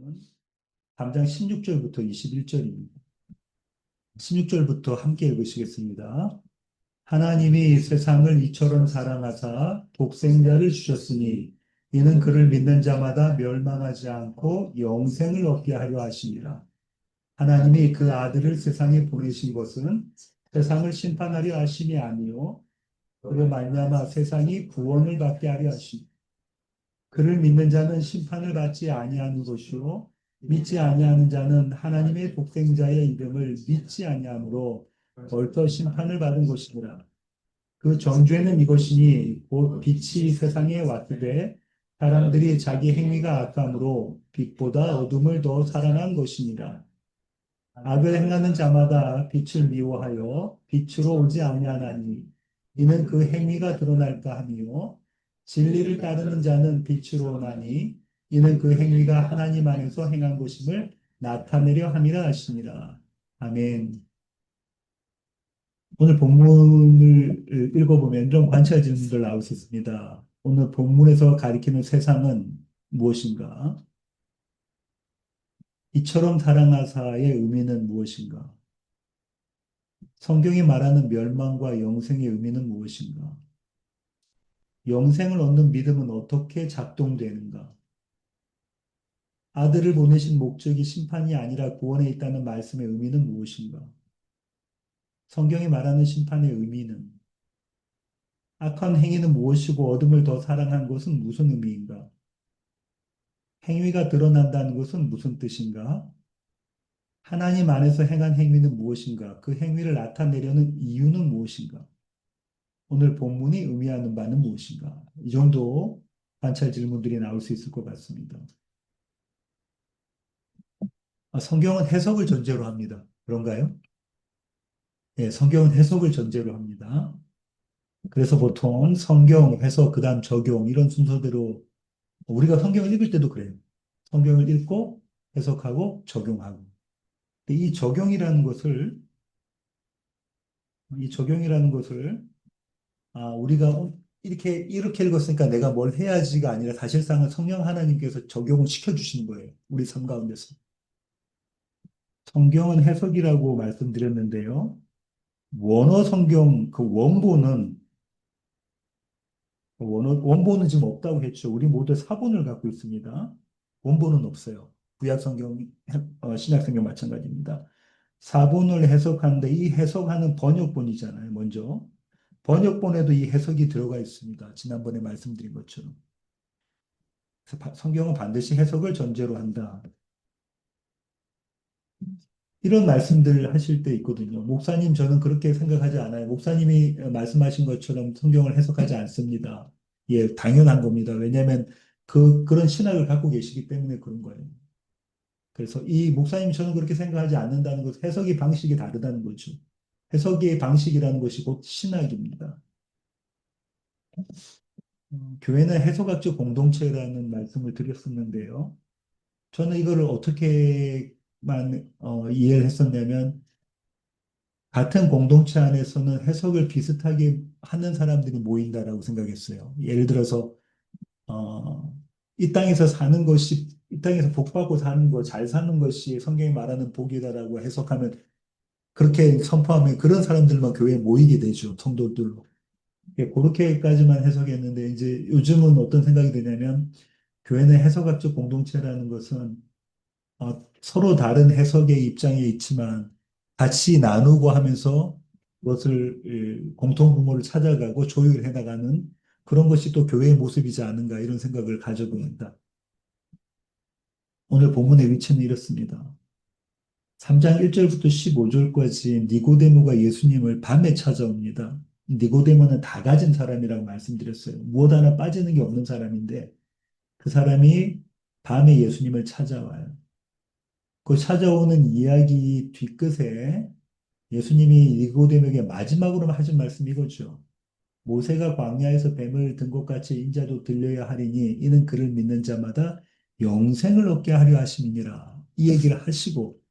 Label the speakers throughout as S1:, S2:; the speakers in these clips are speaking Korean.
S1: 말씀은 3장 16절부터 21절입니다. 16절부터 함께 읽으시겠습니다. 하나님이 세상을 이처럼 사랑하사 독생자를 주셨으니 이는 그를 믿는 자마다 멸망하지 않고 영생을 얻게 하려 하심이라. 하나님이 그 아들을 세상에 보내신 것은 세상을 심판하려 하심이 아니요 그로 말미암아 세상이 구원을 받게 하려 하심이라. 그를 믿는 자는 심판을 받지 아니하는 것이요 믿지 아니하는 자는 하나님의 독생자의 이름을 믿지 아니하므로 벌써 심판을 받은 것이니라. 그 정죄는 이것이니 곧 빛이 세상에 왔으되 사람들이 자기 행위가 악함으로 빛보다 어둠을 더 사랑한 것이니라. 악을 행하는 자마다 빛을 미워하여 빛으로 오지 아니하나니 이는 그 행위가 드러날까 하며 진리를 따르는 자는 빛으로 오나니 이는 그 행위가 하나님 안에서 행한 것임을 나타내려 함이라 하시니라. 아멘. 오늘 본문을 읽어보면 이런 관찰 질문들 나올 수 있습니다. 오늘 본문에서 가리키는 세상은 무엇인가? 이처럼 사랑하사의 의미는 무엇인가? 성경이 말하는 멸망과 영생의 의미는 무엇인가? 영생을 얻는 믿음은 어떻게 작동되는가? 아들을 보내신 목적이 심판이 아니라 구원에 있다는 말씀의 의미는 무엇인가? 성경이 말하는 심판의 의미는 악한 행위는 무엇이고 어둠을 더 사랑한 것은 무슨 의미인가? 행위가 드러난다는 것은 무슨 뜻인가? 하나님 안에서 행한 행위는 무엇인가? 그 행위를 나타내려는 이유는 무엇인가? 오늘 본문이 의미하는 바는 무엇인가? 이 정도 관찰 질문들이 나올 수 있을 것 같습니다. 성경은 해석을 전제로 합니다. 그런가요? 네, 성경은 해석을 전제로 합니다. 그래서 보통 성경, 해석, 그 다음 적용 이런 순서대로 우리가 성경을 읽을 때도 그래요. 성경을 읽고 해석하고 적용하고. 이 적용이라는 것을 우리가 이렇게 읽었으니까 내가 뭘 해야지가 아니라 사실상은 성령 하나님께서 적용을 시켜주시는 거예요. 우리 삶 가운데서. 성경은 해석이라고 말씀드렸는데요. 원어 성경 그 원본은 지금 없다고 했죠. 우리 모두 사본을 갖고 있습니다. 원본은 없어요. 구약 성경, 신약 성경 마찬가지입니다. 사본을 해석하는데 이 해석하는 번역본이잖아요. 먼저 번역본에도 이 해석이 들어가 있습니다. 지난번에 말씀드린 것처럼. 성경은 반드시 해석을 전제로 한다. 이런 말씀들 하실 때 있거든요. 목사님, 저는 그렇게 생각하지 않아요. 목사님이 말씀하신 것처럼 성경을 해석하지 않습니다. 예, 당연한 겁니다. 왜냐하면 그런 신학을 갖고 계시기 때문에 그런 거예요. 그래서 이 목사님, 저는 그렇게 생각하지 않는다는 것, 해석의 방식이 다르다는 거죠. 해석의 방식이라는 것이 곧 신학입니다. 교회는 해석학적 공동체라는 말씀을 드렸었는데요. 저는 이거를 어떻게만 이해를 했었냐면 같은 공동체 안에서는 해석을 비슷하게 하는 사람들이 모인다라고 생각했어요. 예를 들어서 어, 이 땅에서 복받고 사는 거, 잘 사는 것이 성경이 말하는 복이다라고 해석하면 그렇게 선포하면 그런 사람들만 교회에 모이게 되죠. 성도들로. 예, 그렇게까지만 해석했는데 이제 요즘은 어떤 생각이 드냐면 교회는 해석학적 공동체라는 것은 서로 다른 해석의 입장에 있지만 같이 나누고 하면서 그것을 공통 분모를 찾아가고 조율해 나가는 그런 것이 또 교회의 모습이지 않은가 이런 생각을 가져봅니다. 오늘 본문의 위치는 이렇습니다. 3장 1절부터 15절까지 니고데모가 예수님을 밤에 찾아옵니다. 니고데모는 다 가진 사람이라고 말씀드렸어요. 무엇 하나 빠지는 게 없는 사람인데 그 사람이 밤에 예수님을 찾아와요. 그 찾아오는 이야기 뒤끝에 예수님이 니고데모에게 마지막으로 하신 말씀이 이거죠. 모세가 광야에서 뱀을 든 것 같이 인자도 들려야 하리니 이는 그를 믿는 자마다 영생을 얻게 하려 하심이니라. 이 얘기를 하시고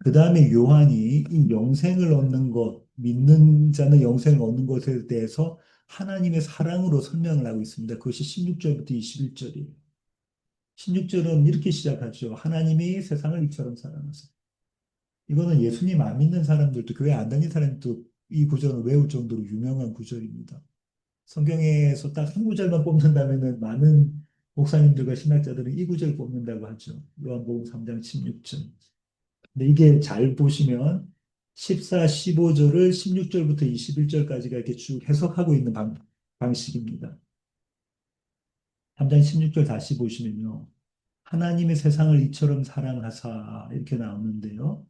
S1: 그 다음에 요한이 이 영생을 얻는 것, 믿는 자는 영생을 얻는 것에 대해서 하나님의 사랑으로 설명을 하고 있습니다. 그것이 16절부터 21절이에요. 16절은 이렇게 시작하죠. 하나님이 세상을 이처럼 사랑하사. 이거는 예수님 안 믿는 사람들도 교회 안 다니는 사람도 이 구절을 외울 정도로 유명한 구절입니다. 성경에서 딱 한 구절만 뽑는다면은 많은 목사님들과 신학자들은 이 구절 뽑는다고 하죠. 요한복음 3장 16절. 근데 이게 잘 보시면 14, 15절을 16절부터 21절까지가 이렇게 쭉 해석하고 있는 방식입니다. 3장 16절 다시 보시면요. 하나님의 세상을 이처럼 사랑하사 이렇게 나오는데요.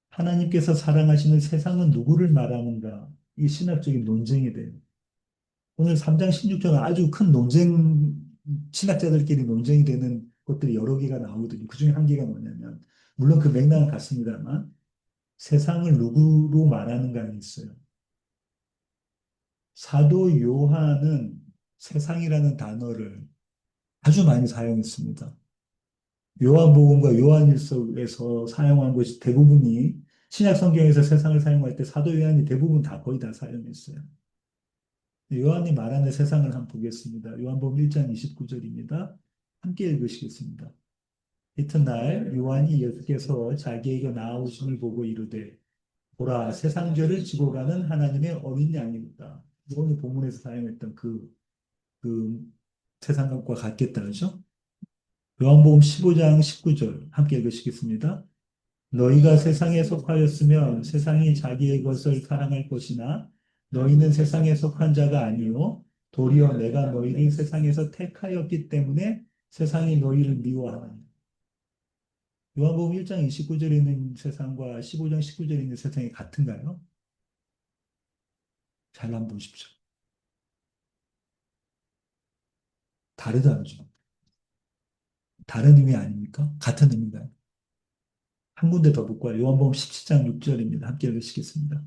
S1: 하나님께서 사랑하시는 세상은 누구를 말하는가? 이 신학적인 논쟁이 돼요. 오늘 3장 16절은 아주 큰 논쟁, 신학자들끼리 논쟁이 되는 것들이 여러 개가 나오거든요. 그 중에 한 개가 뭐냐면, 물론 그 맥락은 같습니다만, 세상을 누구로 말하는가는 있어요. 사도 요한은 세상이라는 단어를 아주 많이 사용했습니다. 요한복음과 요한일서에서 사용한 것이 대부분이 신약 성경에서 세상을 사용할 때 사도 요한이 대부분 다 거의 다 사용했어요. 요한이 말하는 세상을 한번 보겠습니다. 요한복음 1장 29절입니다. 함께 읽으시겠습니다. 이튿날 요한이 예수께서 자기에게 나아오심을 보고 이르되 보라 세상 죄를 지고 가는 하나님의 어린 양이다. 오늘 본문에서 사용했던 그 세상과 같겠다 그죠? 요한복음 15장 19절 함께 읽으시겠습니다. 너희가 세상에 속하였으면 세상이 자기의 것을 사랑할 것이나 너희는 세상에 속한 자가 아니요 도리어 내가 너희를 세상에서 택하였기 때문에 세상이 너희를 미워하나니. 요한복음 1장 29절에 있는 세상과 15장 19절에 있는 세상이 같은가요? 잘 한번 보십시오. 다르다죠. 다른 의미 아닙니까? 같은 의미인가요? 한 군데 더 볼까요? 요한복음 17장 6절입니다. 함께 읽으시겠습니다.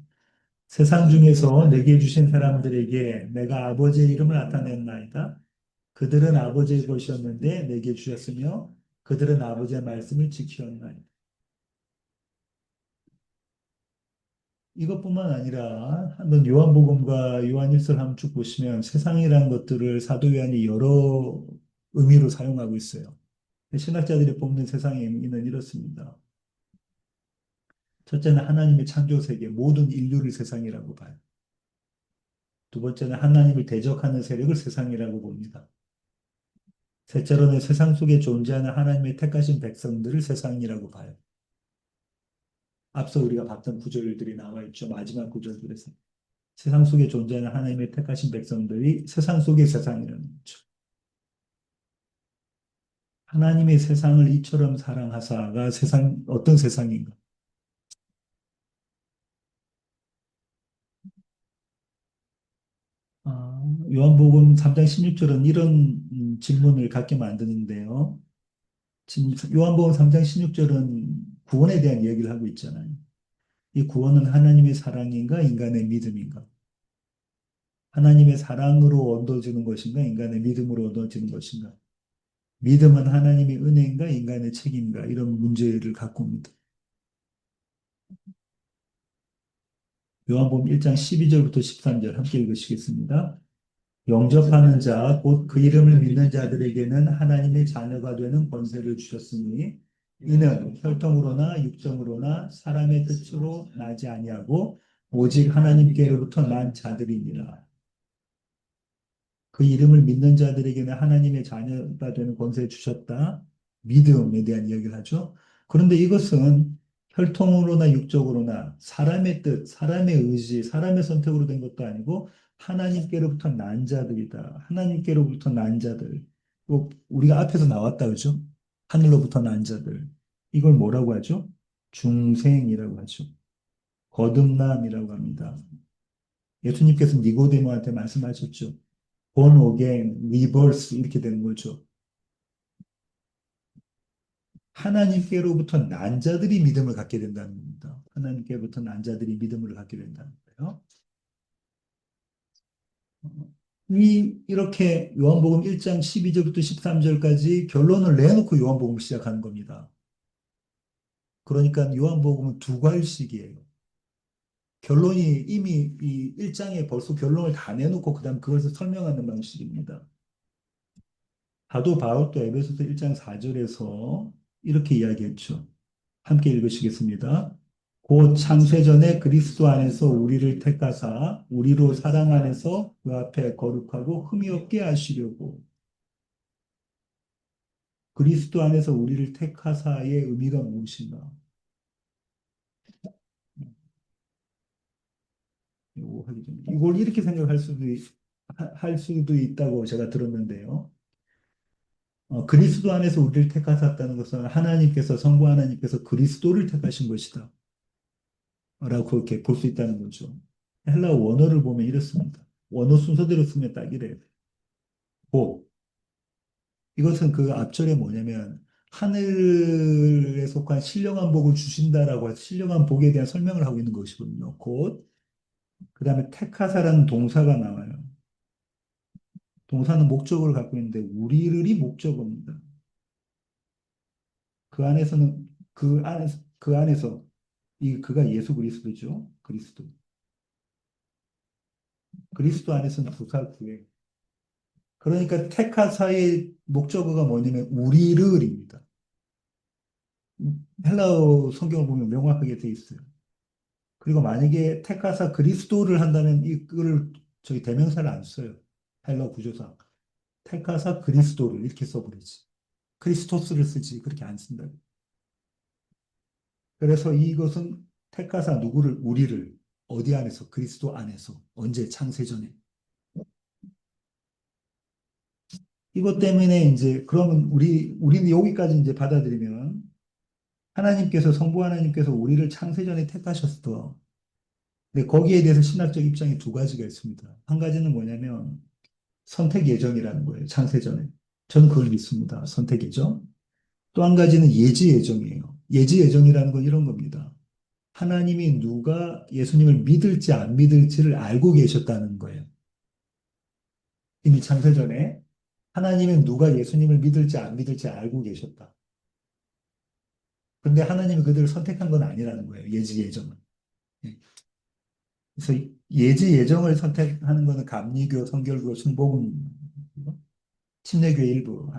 S1: 세상 중에서 내게 주신 사람들에게 내가 아버지의 이름을 나타냈나이다. 그들은 아버지의 것이었는데 내게 주셨으며 그들은 아버지의 말씀을 지키었나이다. 이것뿐만 아니라 한번 요한복음과 요한일서를 한번 쭉 보시면 세상이라는 것들을 사도 요한이 여러 의미로 사용하고 있어요. 신학자들이 뽑는 세상의 의미는 이렇습니다. 첫째는 하나님의 창조 세계, 모든 인류를 세상이라고 봐요. 두 번째는 하나님을 대적하는 세력을 세상이라고 봅니다. 셋째로는 세상 속에 존재하는 하나님의 택하신 백성들을 세상이라고 봐요. 앞서 우리가 봤던 구절들이 나와 있죠. 마지막 구절들에서. 세상 속에 존재하는 하나님의 택하신 백성들이 세상 속의 세상이라는 거죠. 하나님의 세상을 이처럼 사랑하사가 세상, 어떤 세상인가? 요한복음 3장 16절은 이런 질문을 갖게 만드는데요. 지금 요한복음 3장 16절은 구원에 대한 이야기를 하고 있잖아요. 이 구원은 하나님의 사랑인가, 인간의 믿음인가? 하나님의 사랑으로 얻어지는 것인가, 인간의 믿음으로 얻어지는 것인가? 믿음은 하나님의 은혜인가, 인간의 책임인가? 이런 문제를 갖고 옵니다. 요한복음 1장 12절부터 13절 함께 읽으시겠습니다. 영접하는 자, 곧 그 이름을 믿는 자들에게는 하나님의 자녀가 되는 권세를 주셨으니 이는 혈통으로나 육정으로나 사람의 뜻으로 나지 아니하고 오직 하나님께로부터 난 자들이니라. 그 이름을 믿는 자들에게는 하나님의 자녀가 되는 권세를 주셨다. 믿음에 대한 이야기를 하죠. 그런데 이것은 혈통으로나 육적으로나 사람의 뜻, 사람의 의지, 사람의 선택으로 된 것도 아니고 하나님께로부터 난 자들이다. 하나님께로부터 난 자들. 또 우리가 앞에서 나왔다 그죠? 하늘로부터 난 자들. 이걸 뭐라고 하죠? 중생이라고 하죠. 거듭남이라고 합니다. 예수님께서 니고데모한테 말씀하셨죠. born again, rebirth 이렇게 되는 거죠. 하나님께로부터 난 자들이 믿음을 갖게 된다는 겁니다. 하나님께로부터 난 자들이 믿음을 갖게 된다는 거예요. 이렇게 요한복음 1장 12절부터 13절까지 결론을 내놓고 요한복음을 시작하는 겁니다. 그러니까 요한복음은 두 과일식이에요. 결론이 이미 이 1장에 벌써 결론을 다 내놓고 그다음 그것을 설명하는 방식입니다. 사도 바울도 에베소서 1장 4절에서 이렇게 이야기했죠. 함께 읽으시겠습니다. 곧 창세전에 그리스도 안에서 우리를 택하사 우리로 사랑 안에서 그 앞에 거룩하고 흠이 없게 하시려고. 그리스도 안에서 우리를 택하사의 의미가 무엇인가? 이거 하기 전에 이걸 이렇게 생각할 할 수도 있다고 제가 들었는데요. 그리스도 안에서 우리를 택하셨다는 것은 하나님께서 성부 하나님께서 그리스도를 택하신 것이다. 라고 그렇게 볼 수 있다는 거죠. 헬라어 원어를 보면 이렇습니다. 원어 순서대로 쓰면 딱 이래요. 복. 이것은 그 앞절에 뭐냐면 하늘에 속한 신령한 복을 주신다라고 해서 신령한 복에 대한 설명을 하고 있는 것이거든요. 곧. 그 다음에 택하사라는 동사가 나와요. 동사는 목적어를 갖고 있는데 우리를이 목적어입니다. 그 안에서 이 그가 예수 그리스도죠. 그리스도. 그리스도 안에서는 부사구에. 그러니까 택하사의 목적어가 뭐냐면 우리를입니다. 헬라어 성경을 보면 명확하게 돼 있어요. 그리고 만약에 택하사 그리스도를 한다면 이거를 저희 대명사를 안 써요. 헬라어 구조상. 택하사 그리스도를 이렇게 써버리지. 크리스토스를 쓰지. 그렇게 안 쓴다. 그래서 이것은 택하사 누구를 우리를 어디 안에서 그리스도 안에서 언제 창세전에 이것 때문에 이제 그러면 우리는 여기까지 이제 받아들이면 하나님께서 성부 하나님께서 우리를 창세전에 택하셨어. 근데 거기에 대해서 신학적 입장이 두 가지가 있습니다. 한 가지는 뭐냐면 선택 예정이라는 거예요. 창세전에. 저는 그걸 믿습니다. 선택 예정. 또 한 가지는 예지 예정이에요. 예지 예정이라는 건 이런 겁니다. 하나님이 누가 예수님을 믿을지 안 믿을지를 알고 계셨다는 거예요. 이미 창세전에 하나님은 누가 예수님을 믿을지 안 믿을지 알고 계셨다. 그런데 하나님이 그들을 선택한 건 아니라는 거예요. 예지 예정은. 예. 그래서 예지 예정을 선택하는 것은 감리교, 성결교, 순복음, 침례교의 일부.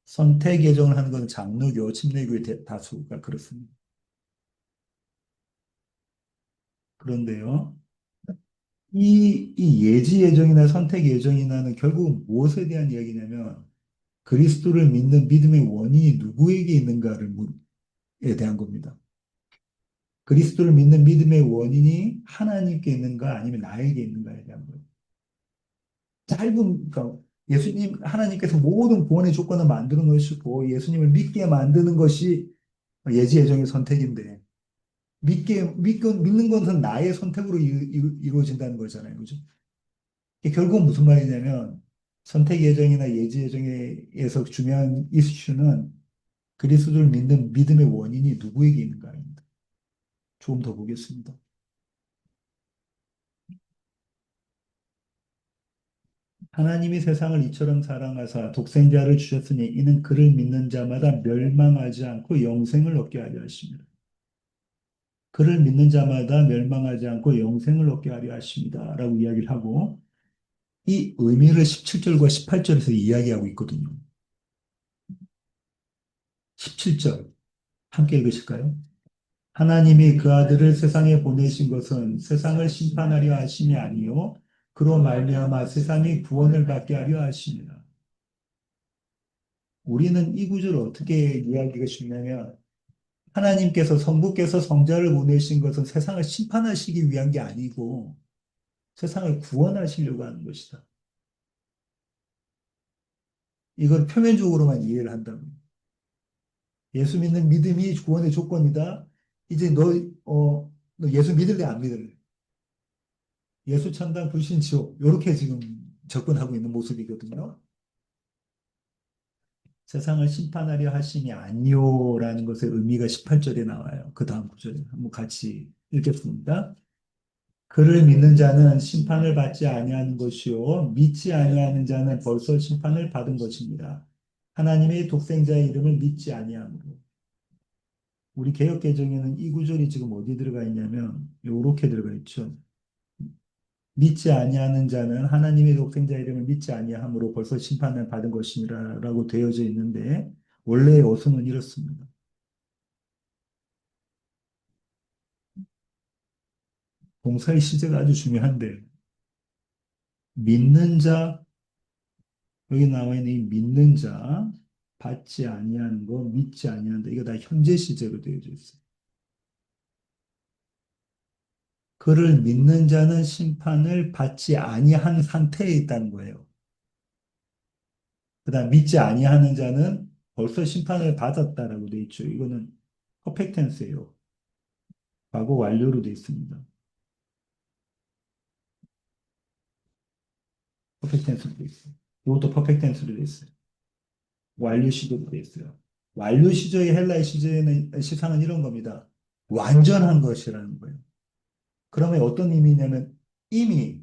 S1: 선택 예정을 하는 것은 장로교, 침례교의 다수가 그렇습니다. 그런데요, 이 예지 예정이나 선택 예정이나는 결국 무엇에 대한 이야기냐면 그리스도를 믿는 믿음의 원인이 누구에게 있는가를 에 대한 겁니다. 그리스도를 믿는 믿음의 원인이 하나님께 있는가 아니면 나에게 있는가에 대한 거예요. 그러니까 예수님, 하나님께서 모든 구원의 조건을 만들어 놓으시고 예수님을 믿게 만드는 것이 예지 예정의 선택인데 믿는 것은 나의 선택으로 이루어진다는 거잖아요. 그죠? 이게 결국은 무슨 말이냐면 선택 예정이나 예지 예정에서 중요한 이슈는 그리스도를 믿는 믿음의 원인이 누구에게 있는가입니다. 조금 더 보겠습니다. 하나님이 세상을 이처럼 사랑하사 독생자를 주셨으니 이는 그를 믿는 자마다 멸망하지 않고 영생을 얻게 하려 하십니다. 그를 믿는 자마다 멸망하지 않고 영생을 얻게 하려 하십니다. 라고 이야기를 하고 이 의미를 17절과 18절에서 이야기하고 있거든요. 17절 함께 읽으실까요? 하나님이 그 아들을 세상에 보내신 것은 세상을 심판하려 하심이 아니요 그로 말미암아 세상이 구원을 받게 하려 하십니다. 우리는 이 구절을 어떻게 이야기가 쉽냐면 하나님께서 성부께서 성자를 보내신 것은 세상을 심판하시기 위한 게 아니고 세상을 구원하시려고 하는 것이다. 이걸 표면적으로만 이해를 한다면 예수 믿는 믿음이 구원의 조건이다. 이제 너 예수 믿을래 안 믿을래? 예수 천당 불신 지옥 이렇게 지금 접근하고 있는 모습이거든요. 세상을 심판하려 하심이 아니요라는 것의 의미가 18절에 나와요. 그 다음 구절에 한번 같이 읽겠습니다. 그를 믿는 자는 심판을 받지 아니하는 것이요 믿지 아니하는 자는 벌써 심판을 받은 것입니다. 하나님의 독생자의 이름을 믿지 아니함으로. 우리 개역 개정에는 이 구절이 지금 어디 들어가 있냐면 요렇게 들어가 있죠. 믿지 아니하는 자는 하나님의 독생자 이름을 믿지 아니함으로 벌써 심판을 받은 것이라라고 되어져 있는데 원래의 어순은 이렇습니다. 동사의 시제가 아주 중요한데 믿는 자 여기 나와 있는 이 믿는 자 받지 아니하는 거 믿지 아니한다 이거 다 현재 시제로 되어져 있어요. 그를 믿는 자는 심판을 받지 아니한 상태에 있다는 거예요. 그다음 믿지 아니하는 자는 벌써 심판을 받았다라고 돼 있죠. 이거는 퍼펙트 텐스예요. 과거 완료로 돼 있습니다. 퍼펙트 텐스로 돼 있어요. 이것도 퍼펙트 텐스로 돼 있어요. 완료 시제로 돼 있어요. 완료 시제의 헬라의 시제는 시상은 이런 겁니다. 완전한 것이라는 거예요. 그러면 어떤 의미냐면 이미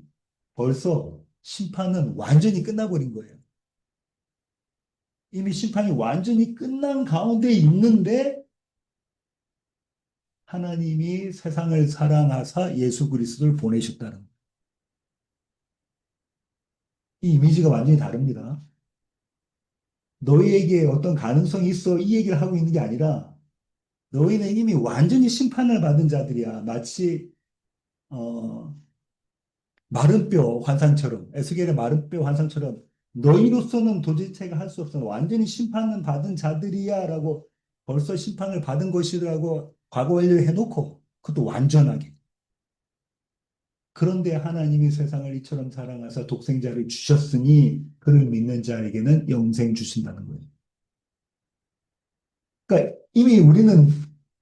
S1: 벌써 심판은 완전히 끝나버린 거예요. 이미 심판이 완전히 끝난 가운데 있는데 하나님이 세상을 사랑하사 예수 그리스도를 보내셨다는 거예요. 이 이미지가 완전히 다릅니다. 너희에게 어떤 가능성이 있어 이 얘기를 하고 있는 게 아니라 너희는 이미 완전히 심판을 받은 자들이야. 마치 어, 마른 뼈 환상처럼 에스겔의 마른 뼈 환상처럼 너희로서는 도저히 할 수 없어. 완전히 심판은 받은 자들이야라고 벌써 심판을 받은 것이라고 과거 완료해 놓고 그것도 완전하게. 그런데 하나님이 세상을 이처럼 사랑하사 독생자를 주셨으니 그를 믿는 자에게는 영생 주신다는 거예요. 그러니까 이미 우리는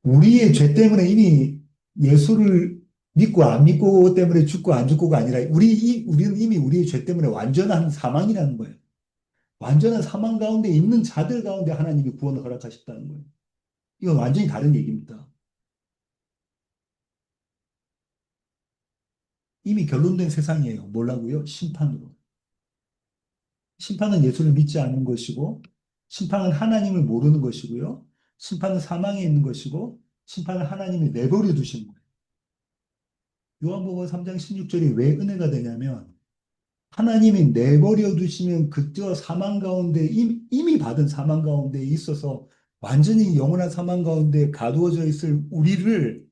S1: 우리의 죄 때문에 이미 예수를 믿고 안 믿고 때문에 죽고 안 죽고가 아니라 우리는 이미 우리의 죄 때문에 완전한 사망이라는 거예요. 완전한 사망 가운데 있는 자들 가운데 하나님이 구원을 허락하셨다는 거예요. 이건 완전히 다른 얘기입니다. 이미 결론된 세상이에요. 뭐라고요? 심판으로. 심판은 예수를 믿지 않는 것이고, 심판은 하나님을 모르는 것이고요. 심판은 사망에 있는 것이고, 심판은 하나님이 내버려 두신 거예요. 요한복음 3장 16절이 왜 은혜가 되냐면, 하나님이 내버려 두시면 그저 사망 가운데, 이미 받은 사망 가운데 있어서 완전히 영원한 사망 가운데 가두어져 있을 우리를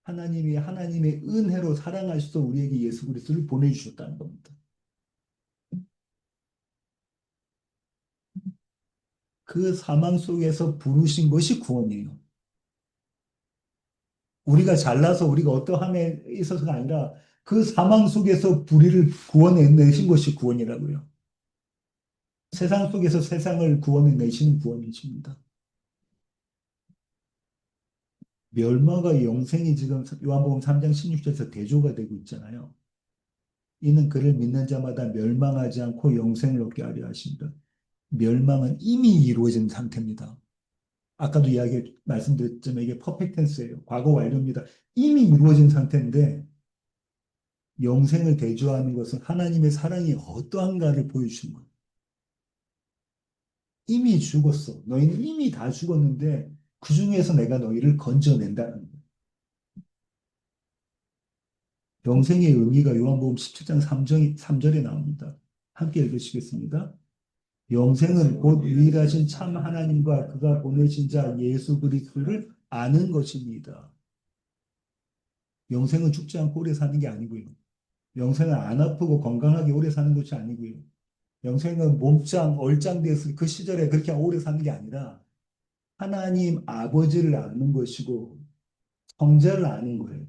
S1: 하나님이 하나님의 은혜로 사랑하셔서 우리에게 예수 그리스도를 보내주셨다는 겁니다. 그 사망 속에서 부르신 것이 구원이에요. 우리가 잘나서 우리가 어떠함에 있어서가 아니라 그 사망 속에서 우리를 구원해내신 것이 구원이라고요. 세상 속에서 세상을 구원해내시는 구원이십니다. 멸망과 영생이 지금 요한복음 3장 16절에서 대조가 되고 있잖아요. 이는 그를 믿는 자마다 멸망하지 않고 영생을 얻게 하려 하십니다. 멸망은 이미 이루어진 상태입니다. 아까도 말씀드렸지만 이게 퍼펙트 텐스예요. 과거 완료입니다. 이미 이루어진 상태인데 영생을 대조하는 것은 하나님의 사랑이 어떠한가를 보여주신 거예요. 이미 죽었어. 너희는 이미 다 죽었는데 그 중에서 내가 너희를 건져낸다는 거예요. 영생의 의미가 요한복음 17장 3절에 나옵니다. 함께 읽으시겠습니다. 영생은 곧 유일하신 참 하나님과 그가 보내신 자 예수 그리스도를 아는 것입니다. 영생은 죽지 않고 오래 사는 게 아니고요. 영생은 안 아프고 건강하게 오래 사는 것이 아니고요. 영생은 몸짱, 얼짱되었을 그 시절에 그렇게 오래 사는 게 아니라 하나님 아버지를 아는 것이고 성자를 아는 거예요.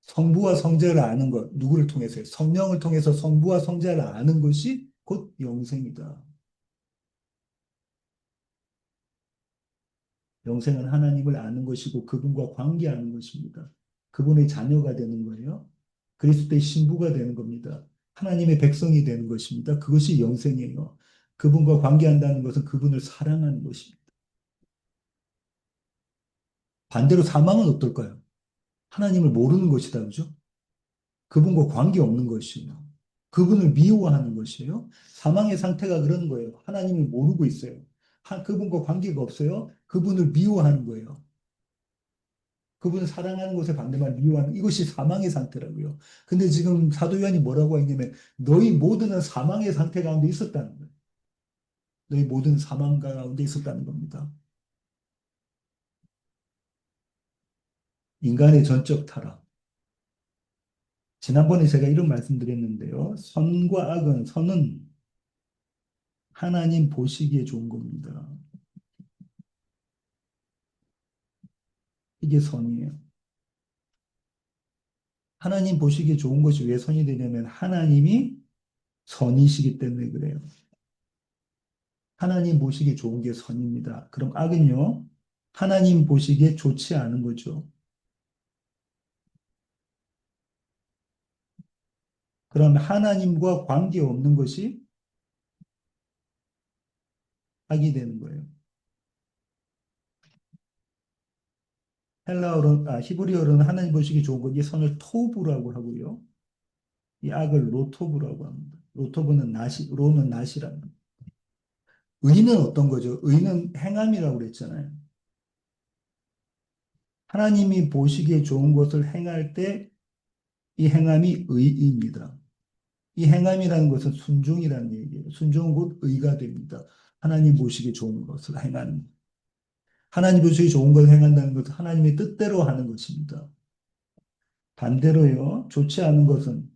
S1: 성부와 성자를 아는 것, 누구를 통해서요? 성령을 통해서 성부와 성자를 아는 것이 곧 영생이다. 영생은 하나님을 아는 것이고 그분과 관계하는 것입니다. 그분의 자녀가 되는 거예요. 그리스도의 신부가 되는 겁니다. 하나님의 백성이 되는 것입니다. 그것이 영생이에요. 그분과 관계한다는 것은 그분을 사랑하는 것입니다. 반대로 사망은 어떨까요? 하나님을 모르는 것이다, 그죠? 그분과 관계 없는 것이에요. 그분을 미워하는 것이에요. 사망의 상태가 그런 거예요. 하나님을 모르고 있어요. 그분과 관계가 없어요. 그분을 미워하는 거예요. 그분을 사랑하는 것에 반대말 미워하는 이것이 사망의 상태라고요. 근데 지금 사도 요한이 뭐라고 했냐면 너희 모두는 사망의 상태 가운데 있었다는 거예요. 너희 모든 사망 가운데 있었다는 겁니다. 인간의 전적 타락. 지난번에 제가 이런 말씀드렸는데요. 선과 악은 선은 하나님 보시기에 좋은 겁니다. 이게 선이에요. 하나님 보시기에 좋은 것이 왜 선이 되냐면 하나님이 선이시기 때문에 그래요. 하나님 보시기에 좋은 게 선입니다. 그럼 악은요? 하나님 보시기에 좋지 않은 거죠. 그럼 하나님과 관계없는 것이 악이 되는 거예요. 히브리어로는 하나님 보시기 좋은 것, 이 선을 토브라고 하고요. 이 악을 로토브라고 합니다. 로토브는 로는 낫이랍니다. 의는 어떤 거죠? 의는 행함이라고 그랬잖아요. 하나님이 보시기에 좋은 것을 행할 때 이 행함이 의입니다. 이 행함이라는 것은 순종이라는 얘기예요. 순종은 곧 의가 됩니다. 하나님 보시기에 좋은 것을 행하는. 하나님 보시기에 좋은 것을 행한다는 것은 하나님의 뜻대로 하는 것입니다. 반대로요, 좋지 않은 것은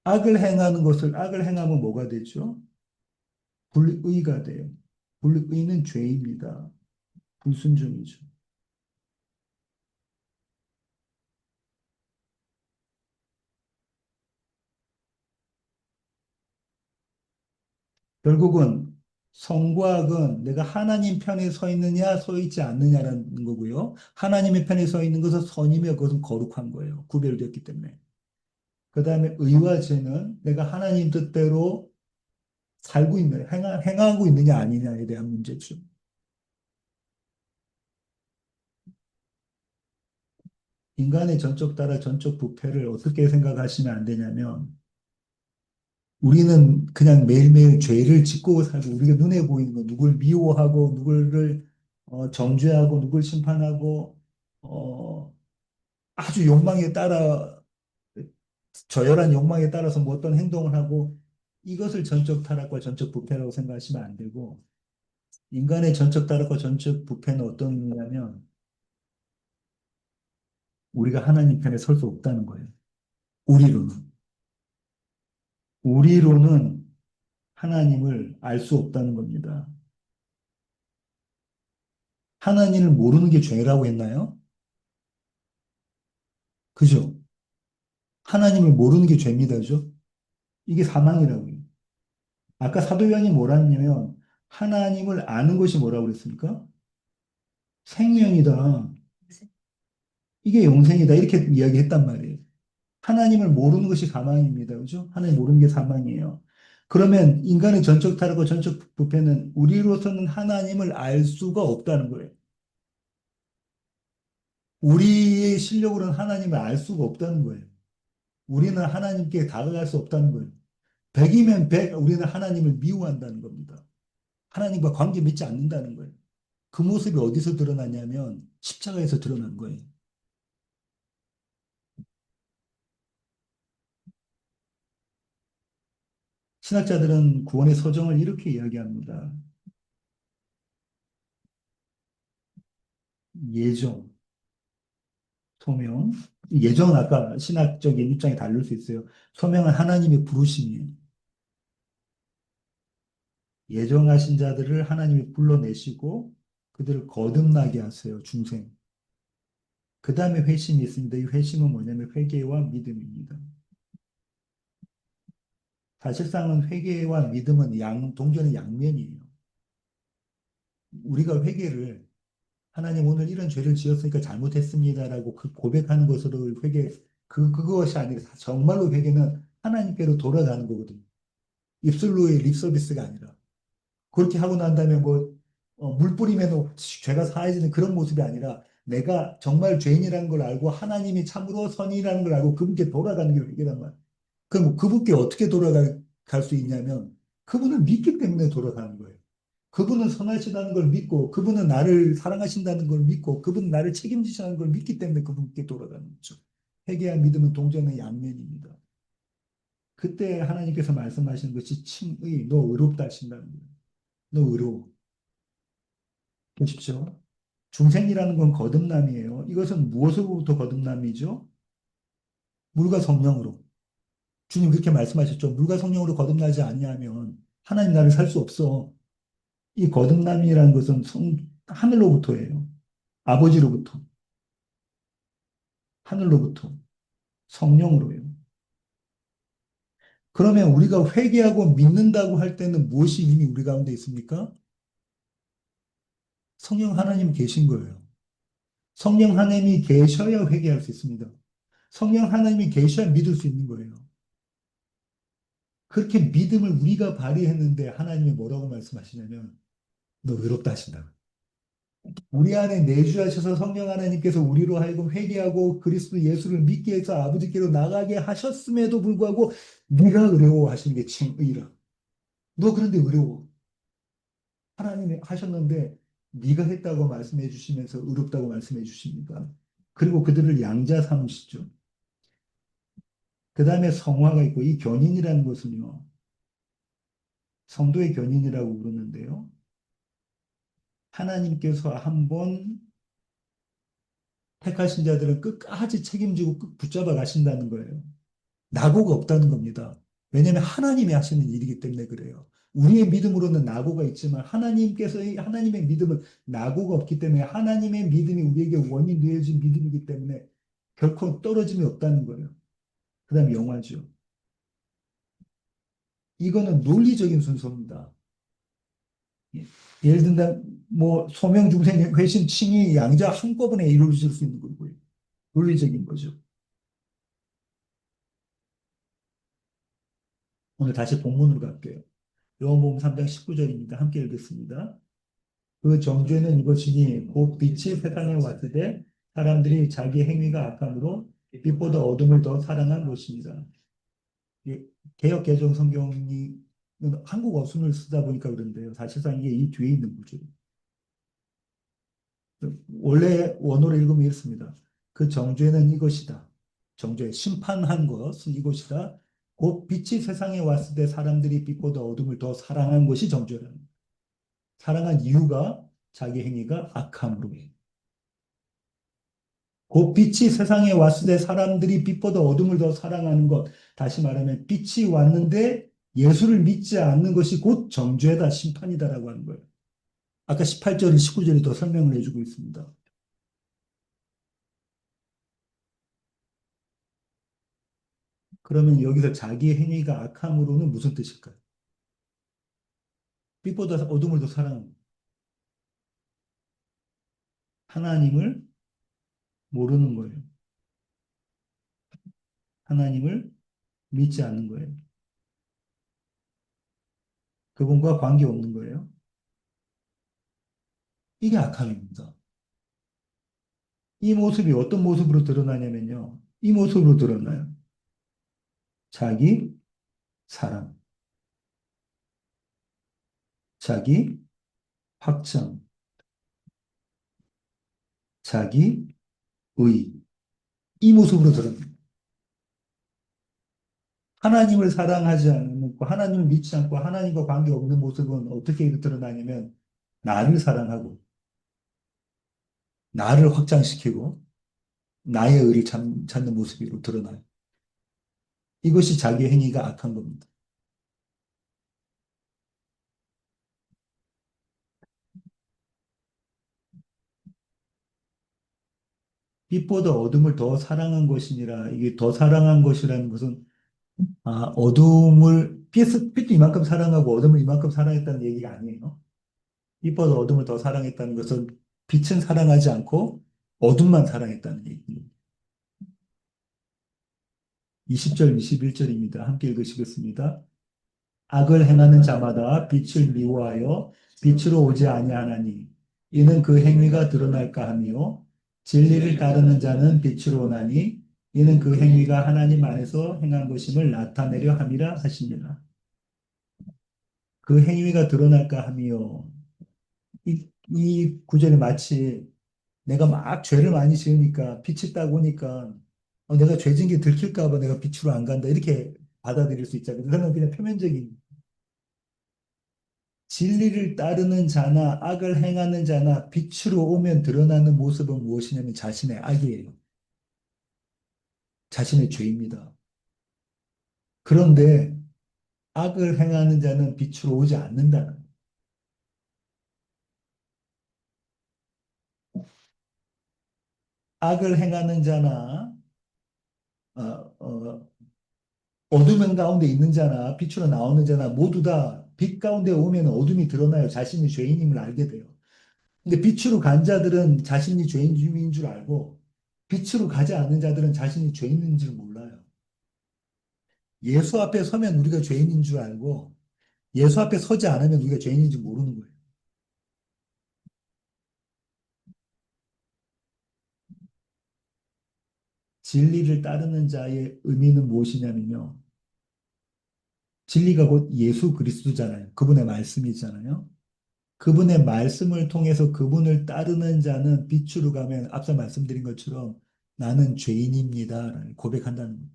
S1: 악을 행하면 뭐가 되죠? 불의가 돼요. 불의는 죄입니다. 불순종이죠. 결국은 선과 악은 내가 하나님 편에 서 있느냐, 서 있지 않느냐라는 거고요. 하나님의 편에 서 있는 것은 선이며 그것은 거룩한 거예요. 구별되었기 때문에. 그 다음에 의와 죄는 내가 하나님 뜻대로 살고 있느냐, 행하고 있느냐 아니냐에 대한 문제죠. 인간의 전적 따라 전적 부패를 어떻게 생각하시면 안 되냐면 우리는 그냥 매일매일 죄를 짓고 살고 우리가 눈에 보이는 거 누굴 미워하고 누구를 정죄하고 누굴 심판하고 어, 아주 욕망에 따라 저열한 욕망에 따라서 뭐 어떤 행동을 하고 이것을 전적 타락과 전적 부패라고 생각하시면 안 되고 인간의 전적 타락과 전적 부패는 어떤 거냐면 우리가 하나님 편에 설 수 없다는 거예요. 우리로는. 우리로는 하나님을 알 수 없다는 겁니다. 하나님을 모르는 게 죄라고 했나요? 그죠? 하나님을 모르는 게 죄입니다. 그죠? 이게 사망이라고요. 아까 사도 요한이 뭐라 했냐면 하나님을 아는 것이 뭐라고 그랬습니까? 생명이다. 이게 영생이다. 이렇게 이야기했단 말이에요. 하나님을 모르는 것이 사망입니다. 그죠? 하나님 모르는 게 사망이에요. 그러면 인간의 전적 타락과 전적 부패는 우리로서는 하나님을 알 수가 없다는 거예요. 우리의 실력으로는 하나님을 알 수가 없다는 거예요. 우리는 하나님께 다가갈 수 없다는 거예요. 100이면 100, 우리는 하나님을 미워한다는 겁니다. 하나님과 관계 맺지 않는다는 거예요. 그 모습이 어디서 드러나냐면 십자가에서 드러난 거예요. 신학자들은 구원의 서정을 이렇게 이야기합니다. 예정, 소명. 예정은 아까 신학적인 입장이 다를 수 있어요. 소명은 하나님의 부르심이에요. 예정하신 자들을 하나님이 불러내시고 그들을 거듭나게 하세요. 중생. 그 다음에 회심이 있습니다. 이 회심은 뭐냐면 회개와 믿음입니다. 사실상은 회개와 믿음은 동전의 양면이에요. 우리가 회개를 하나님 오늘 이런 죄를 지었으니까 잘못했습니다라고 그 고백하는 것으로 그것이 아니라 정말로 회개는 하나님께로 돌아가는 거거든요. 입술로의 립 서비스가 아니라. 그렇게 하고 난 다음에 물 뿌리면 죄가 사해지는 그런 모습이 아니라 내가 정말 죄인이라는 걸 알고 하나님이 참으로 선이라는 걸 알고 그분께 돌아가는 게 회개란 말이에요. 그럼 그분께 어떻게 돌아갈 수 있냐면 그분을 믿기 때문에 돌아가는 거예요. 그분은 선하시다는 걸 믿고, 그분은 나를 사랑하신다는 걸 믿고, 그분은 나를 책임지시는 걸 믿기 때문에 그분께 돌아가는 거죠. 회개와 믿음은 동전의 양면입니다. 그때 하나님께서 말씀하시는 것이 칭의, 너 의롭다 하신다는 거예요. 너 의로워. 보십시오. 중생이라는 건 거듭남이에요. 이것은 무엇으로부터 거듭남이죠? 물과 성령으로. 주님 그렇게 말씀하셨죠. 물과 성령으로 거듭나지 아니하면 하나님 나를 살 수 없어. 이 거듭남이라는 것은 하늘로부터예요. 아버지로부터, 하늘로부터, 성령으로요. 그러면 우리가 회개하고 믿는다고 할 때는 무엇이 이미 우리 가운데 있습니까? 성령 하나님이 계신 거예요. 성령 하나님이 계셔야 회개할 수 있습니다. 성령 하나님이 계셔야 믿을 수 있는 거예요. 그렇게 믿음을 우리가 발휘했는데 하나님이 뭐라고 말씀하시냐면 너 의롭다 하신다. 우리 안에 내주하셔서 성령 하나님께서 우리로 하여금 회개하고 그리스도 예수를 믿게 해서 아버지께로 나가게 하셨음에도 불구하고 네가 어려워 하시는 게 칭의라. 너 그런데 어려워. 하나님이 하셨는데 네가 했다고 말씀해 주시면서 의롭다고 말씀해 주십니까? 그리고 그들을 양자 삼으시죠. 그 다음에 성화가 있고 이 견인이라는 것은요. 성도의 견인이라고 부르는데요. 하나님께서 한번 택하신 자들은 끝까지 책임지고 끝 붙잡아 가신다는 거예요. 낙오가 없다는 겁니다. 왜냐하면 하나님이 하시는 일이기 때문에 그래요. 우리의 믿음으로는 낙오가 있지만 하나님께서 하나님의 믿음은 낙오가 없기 때문에 하나님의 믿음이 우리에게 원이 되어진 믿음이기 때문에 결코 떨어짐이 없다는 거예요. 그 다음에 영화죠. 이거는 논리적인 순서입니다. 예. 예를 든다 뭐 소명 중생 회심 칭의 양자 한꺼번에 이루어질 수 있는 거고요. 논리적인 거죠. 오늘 다시 본문으로 갈게요. 요한복음 3장 19절입니다. 함께 읽겠습니다. 그 정죄는 이것이니 곧 빛이 세상에 왔을 때 사람들이 자기 행위가 악함으로 빛보다 어둠을 더 사랑한 것입니다. 개역 개정 성경이 한국어 순을 쓰다 보니까 그런데요. 사실상 이게 이 뒤에 있는 구조예요. 원래 원어로 읽으면 이렇습니다. 그 정죄는 이것이다. 정죄, 심판한 것은 이것이다. 곧 빛이 세상에 왔을 때 사람들이 빛보다 어둠을 더 사랑한 것이 정죄라는 거예요. 사랑한 이유가 자기 행위가 악함으로예요. 곧 빛이 세상에 왔을 때 사람들이 빛보다 어둠을 더 사랑하는 것. 다시 말하면 빛이 왔는데 예수를 믿지 않는 것이 곧 정죄다, 심판이다라고 하는 거예요. 아까 18절, 19절이 더 설명을 해주고 있습니다. 그러면 여기서 자기 행위가 악함으로는 무슨 뜻일까요? 빛보다 어둠을 더 사랑하는 하나님을 모르는 거예요. 하나님을 믿지 않는 거예요. 그분과 관계 없는 거예요. 이게 악함입니다. 이 모습이 어떤 모습으로 드러나냐면요. 이 모습으로 드러나요. 자기 사랑, 자기 확정, 자기 의. 이 모습으로 드러납니다. 하나님을 사랑하지 않고 하나님을 믿지 않고 하나님과 관계 없는 모습은 어떻게 드러나냐면 나를 사랑하고 나를 확장시키고 나의 의를 찾는 모습으로 드러나요. 이것이 자기 행위가 악한 겁니다. 빛보다 어둠을 더 사랑한 것이니라. 이게 더 사랑한 것이라는 것은 어둠을 빛도 이만큼 사랑하고 어둠을 이만큼 사랑했다는 얘기가 아니에요. 빛보다 어둠을 더 사랑했다는 것은 빛은 사랑하지 않고 어둠만 사랑했다는 얘기입니다. 20절, 21절입니다. 함께 읽으시겠습니다. 악을 행하는 자마다 빛을 미워하여 빛으로 오지 아니하나니 이는 그 행위가 드러날까 하며 진리를 따르는 자는 빛으로 오나니 이는 그 행위가 하나님 안에서 행한 것임을 나타내려 함이라 하십니다. 그 행위가 드러날까 하며 이 구절이 마치 내가 막 죄를 많이 지으니까 빛이 딱 오니까 내가 죄 지은 게 들킬까 봐 내가 빛으로 안 간다 이렇게 받아들일 수 있잖아요. 그거는 그냥 표면적인 진리를 따르는 자나 악을 행하는 자나 빛으로 오면 드러나는 모습은 무엇이냐면 자신의 악이에요. 자신의 죄입니다. 그런데 악을 행하는 자는 빛으로 오지 않는다는 거예요. 악을 행하는 자나 어, 어, 어둠 가운데 있는 자나 빛으로 나오는 자나 모두 다 빛 가운데 오면 어둠이 드러나요. 자신이 죄인임을 알게 돼요. 근데 빛으로 간 자들은 자신이 죄인인 줄 알고 빛으로 가지 않는 자들은 자신이 죄인인 줄 몰라요. 예수 앞에 서면 우리가 죄인인 줄 알고 예수 앞에 서지 않으면 우리가 죄인인 줄 모르는 거예요. 진리를 따르는 자의 의미는 무엇이냐면요. 진리가 곧 예수 그리스도잖아요. 그분의 말씀이잖아요. 그분의 말씀을 통해서 그분을 따르는 자는 빛으로 가면 앞서 말씀드린 것처럼 나는 죄인입니다라는 고백한다는 거예요.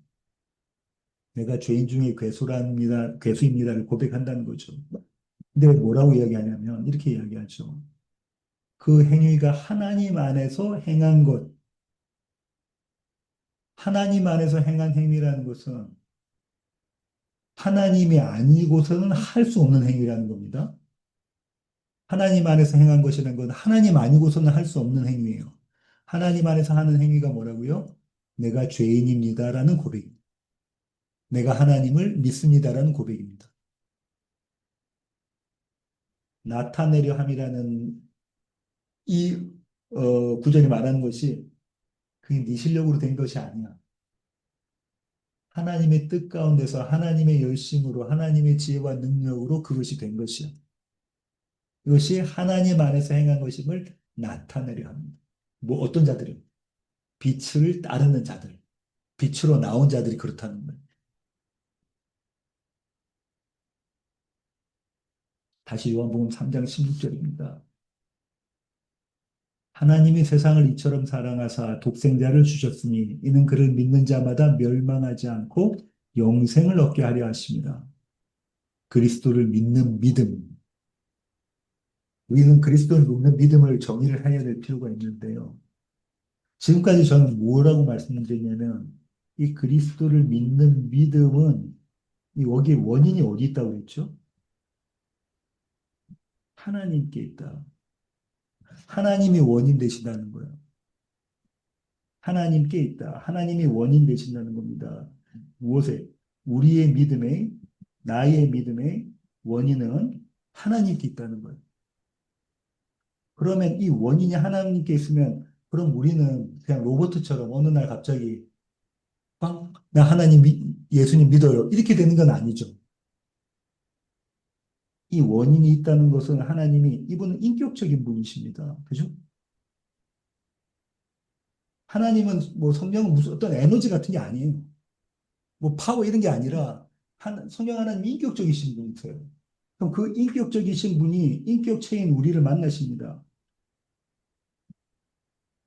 S1: 내가 죄인 중에 괴수랍니다, 괴수입니다를 고백한다는 거죠. 근데 뭐라고 이야기하냐면 이렇게 이야기하죠. 그 행위가 하나님 안에서 행한 것, 하나님 안에서 행한 행위라는 것은 하나님이 아니고서는 할 수 없는 행위라는 겁니다. 하나님 안에서 행한 것이라는 건 하나님 아니고서는 할 수 없는 행위예요. 하나님 안에서 하는 행위가 뭐라고요? 내가 죄인입니다라는 고백입니다. 내가 하나님을 믿습니다라는 고백입니다. 나타내려 함이라는 이 구절이 말하는 것이 그게 네 실력으로 된 것이 아니야. 하나님의 뜻 가운데서 하나님의 열심으로 하나님의 지혜와 능력으로 그것이 된 것이야. 이것이 하나님 안에서 행한 것임을 나타내려 합니다. 뭐 어떤 자들은 빛을 따르는 자들, 빛으로 나온 자들이 그렇다는 거예요. 다시 요한복음 3장 16절입니다. 하나님이 세상을 이처럼 사랑하사 독생자를 주셨으니 이는 그를 믿는 자마다 멸망하지 않고 영생을 얻게 하려 하십니다. 그리스도를 믿는 믿음. 우리는 그리스도를 믿는 믿음을 정의를 해야 될 필요가 있는데요. 지금까지 저는 뭐라고 말씀드렸냐면 이 그리스도를 믿는 믿음은 이 여기 원인이 어디 있다고 그랬죠? 하나님께 있다. 하나님이 원인 되신다는 거예요. 하나님께 있다. 하나님이 원인 되신다는 겁니다. 무엇에? 우리의 믿음의, 나의 믿음의 원인은 하나님께 있다는 거예요. 그러면 이 원인이 하나님께 있으면 그럼 우리는 그냥 로봇처럼 어느 날 갑자기 나 하나님, 예수님 믿어요. 이렇게 되는 건 아니죠. 이 원인이 있다는 것은 하나님이 이분은 인격적인 분이십니다. 그죠? 하나님은 뭐 성령은 무슨 어떤 에너지 같은 게 아니에요. 뭐 파워 이런 게 아니라 성령 하나님 인격적이신 분이세요. 그럼 그 인격적이신 분이 인격체인 우리를 만나십니다.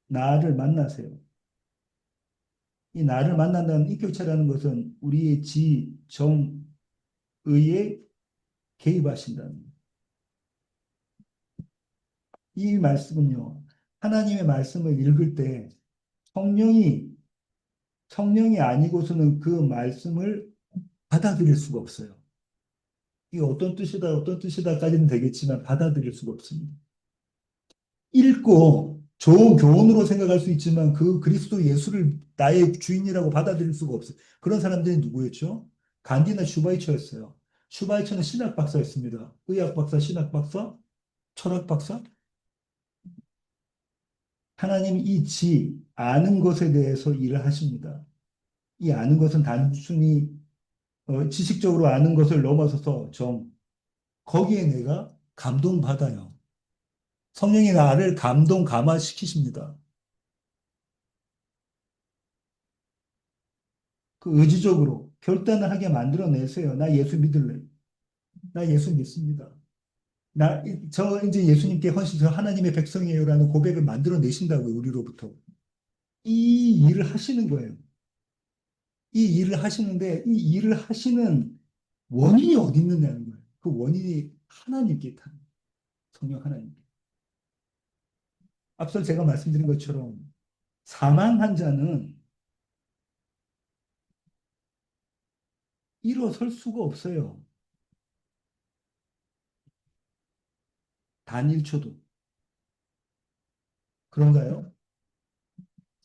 S1: 나를 만나세요. 이 나를 만난다는 인격체라는 것은 우리의 지, 정, 의에 개입하신다는 거예요. 이 말씀은요, 하나님의 말씀을 읽을 때 성령이, 성령이 아니고서는 그 말씀을 받아들일 수가 없어요. 이게 어떤 뜻이다, 어떤 뜻이다까지는 되겠지만 받아들일 수가 없습니다. 읽고 좋은 교훈으로 생각할 수 있지만 그 그리스도 예수를 나의 주인이라고 받아들일 수가 없어요. 그런 사람들이 누구였죠? 간디나 슈바이처였어요. 슈바이처는 신학 박사였습니다. 의학 박사, 신학 박사, 철학 박사. 하나님이 이 아는 것에 대해서 일을 하십니다. 이 아는 것은 단순히 지식적으로 아는 것을 넘어서서 거기에 내가 감동받아요. 성령이 나를 감화시키십니다. 그 의지적으로 결단을 하게 만들어내세요. 나 예수 믿을래. 나 예수 믿습니다. 저 이제 예수님께 헌신해서 하나님의 백성이에요라는 고백을 만들어 내신다고요, 우리로부터. 이 일을 하시는 거예요. 이 일을 하시는데 이 일을 하시는 원인이 어디 있느냐는 거예요. 그 원인이 하나님께 있다. 성령 하나님. 앞서 제가 말씀드린 것처럼 사망한 자는 일어설 수가 없어요. 단 1초도. 그런가요?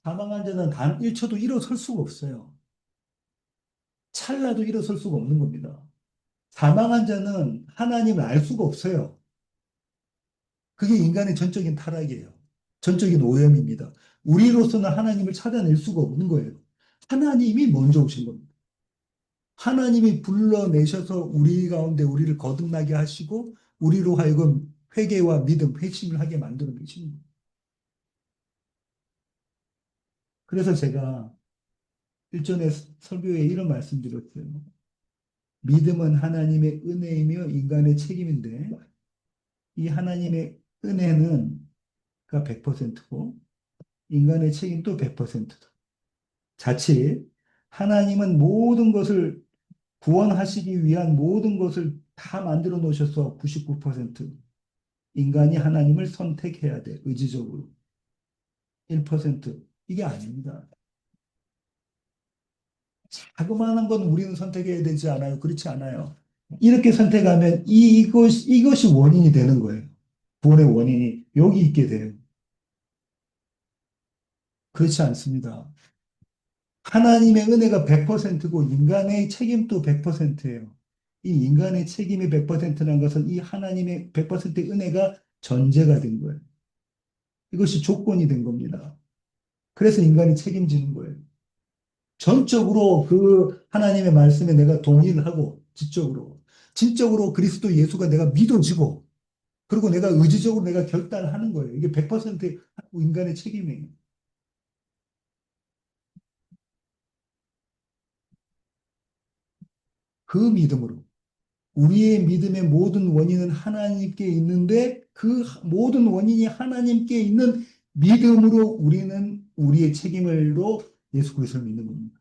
S1: 사망한 자는 단 1초도 일어설 수가 없어요. 찰나도 일어설 수가 없는 겁니다. 사망한 자는 하나님을 알 수가 없어요. 그게 인간의 전적인 타락이에요. 전적인 오염입니다. 우리로서는 하나님을 찾아낼 수가 없는 거예요. 하나님이 먼저 오신 겁니다. 하나님이 불러내셔서 우리 가운데 우리를 거듭나게 하시고 우리로 하여금 회개와 믿음, 회심을 하게 만들어 내시는 거예요. 그래서 제가 일전에 설교에 이런 말씀드렸어요. 믿음은 하나님의 은혜이며 인간의 책임인데 이 하나님의 은혜는 가 100%고 인간의 책임도 100%다. 자칫 하나님은 모든 것을 구원하시기 위한 모든 것을 다 만들어 놓으셔서 99% 인간이 하나님을 선택해야 돼. 의지적으로. 1% 이게 아닙니다. 자그마한 건 우리는 선택해야 되지 않아요. 그렇지 않아요. 이렇게 선택하면 이것이 원인이 되는 거예요. 구원의 원인이 여기 있게 돼요. 그렇지 않습니다. 하나님의 은혜가 100%고 인간의 책임도 100%예요. 이 인간의 책임이 100%라는 것은 이 하나님의 100%의 은혜가 전제가 된 거예요. 이것이 조건이 된 겁니다. 그래서 인간이 책임지는 거예요. 전적으로 그 하나님의 말씀에 내가 동의를 하고 지적으로 진적으로 그리스도 예수가 내가 믿어지고 그리고 내가 의지적으로 내가 결단을 하는 거예요. 이게 100% 인간의 책임이에요. 그 믿음으로 우리의 믿음의 모든 원인은 하나님께 있는데 그 모든 원인이 하나님께 있는 믿음으로 우리는 우리의 책임을로 예수 그리스도를 믿는 겁니다.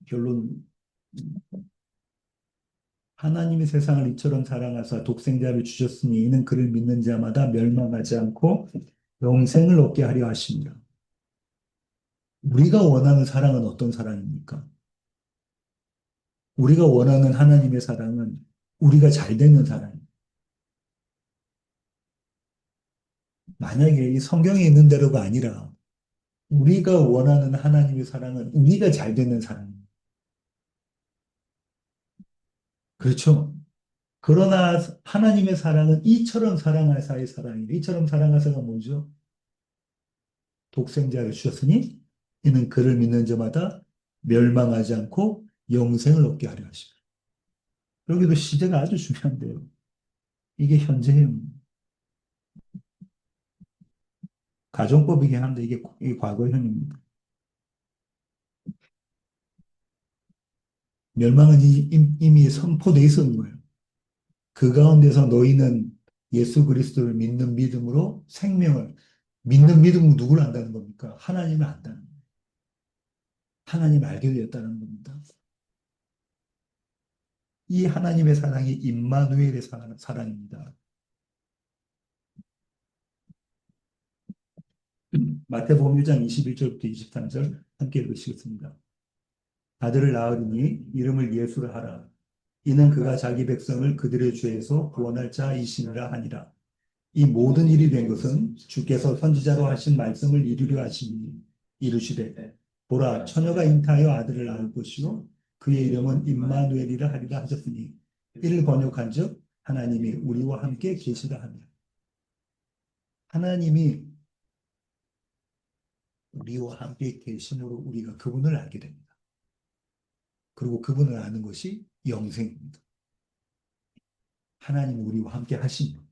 S1: 결론 하나님이 세상을 이처럼 사랑하사 독생자를 주셨으니 이는 그를 믿는 자마다 멸망하지 않고 영생을 얻게 하려 하십니다. 우리가 원하는 사랑은 어떤 사랑입니까? 우리가 원하는 하나님의 사랑은 우리가 잘 되는 사랑입니다. 만약에 이 성경에 있는 대로가 아니라 우리가 원하는 하나님의 사랑은 우리가 잘 되는 사랑입니다. 그렇죠? 그러나 하나님의 사랑은 이처럼 사랑하사의 사랑이에요. 이처럼 사랑하사가 뭐죠? 독생자를 주셨으니 이는 그를 믿는 자마다 멸망하지 않고 영생을 얻게 하려 하십니다. 여기도 시제가 아주 중요한데요. 이게 현재형 가정법이긴 한데 이게 과거형입니다. 멸망은 이미 선포되어 있었는 거예요. 그 가운데서 너희는 예수 그리스도를 믿는 믿음으로 생명을 믿는 믿음으로 누구를 안다는 겁니까? 하나님을 안다는 거예요. 하나님을 알게 되었다는 겁니다. 이 하나님의 사랑이 임마누엘의 사랑입니다. 마태복음 1장 21절부터 23절 함께 읽으시겠습니다. 아들을 낳으리니 이름을 예수를 하라. 이는 그가 자기 백성을 그들의 죄에서 구원할 자이시니라 하니라. 이 모든 일이 된 것은 주께서 선지자로 하신 말씀을 이루려 하시니 이르시되 보라 처녀가 잉타하여 아들을 낳을 것이요 그의 이름은 임마누엘이라 하리라 하셨으니 이를 번역한즉 하나님이 우리와 함께 계시다 하며 하나님이 우리와 함께 계심으로 우리가 그분을 알게 됩니다. 그리고 그분을 아는 것이 영생입니다. 하나님이 우리와 함께 하십니다.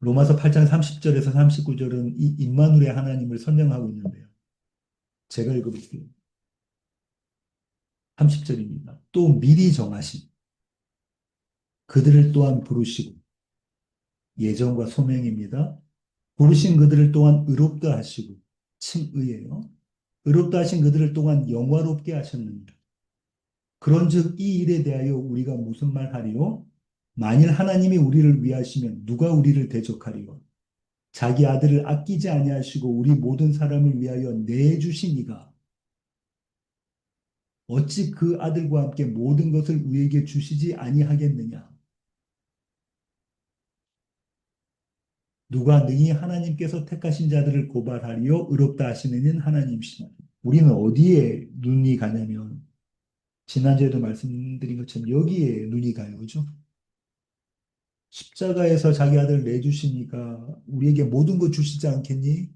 S1: 로마서 8장 30절에서 39절은 이 임마누엘의 하나님을 설명하고 있는데요. 제가 읽어볼게요. 30절입니다. 또 미리 정하신 그들을 또한 부르시고 예정과 소명입니다. 부르신 그들을 또한 의롭다 하시고 칭의예요. 의롭다 하신 그들을 또한 영화롭게 하셨느니라. 그런즉 이 일에 대하여 우리가 무슨 말 하리요? 만일 하나님이 우리를 위하시면 누가 우리를 대적하리요? 자기 아들을 아끼지 아니하시고 우리 모든 사람을 위하여 내주시니가 어찌 그 아들과 함께 모든 것을 우리에게 주시지 아니하겠느냐? 누가 능히 하나님께서 택하신 자들을 고발하리요? 의롭다 하시는 이는 하나님이시나. 우리는 어디에 눈이 가냐면 지난주에도 말씀드린 것처럼 여기에 눈이 가요. 그죠? 십자가에서 자기 아들 내주시니까 우리에게 모든 것 주시지 않겠니?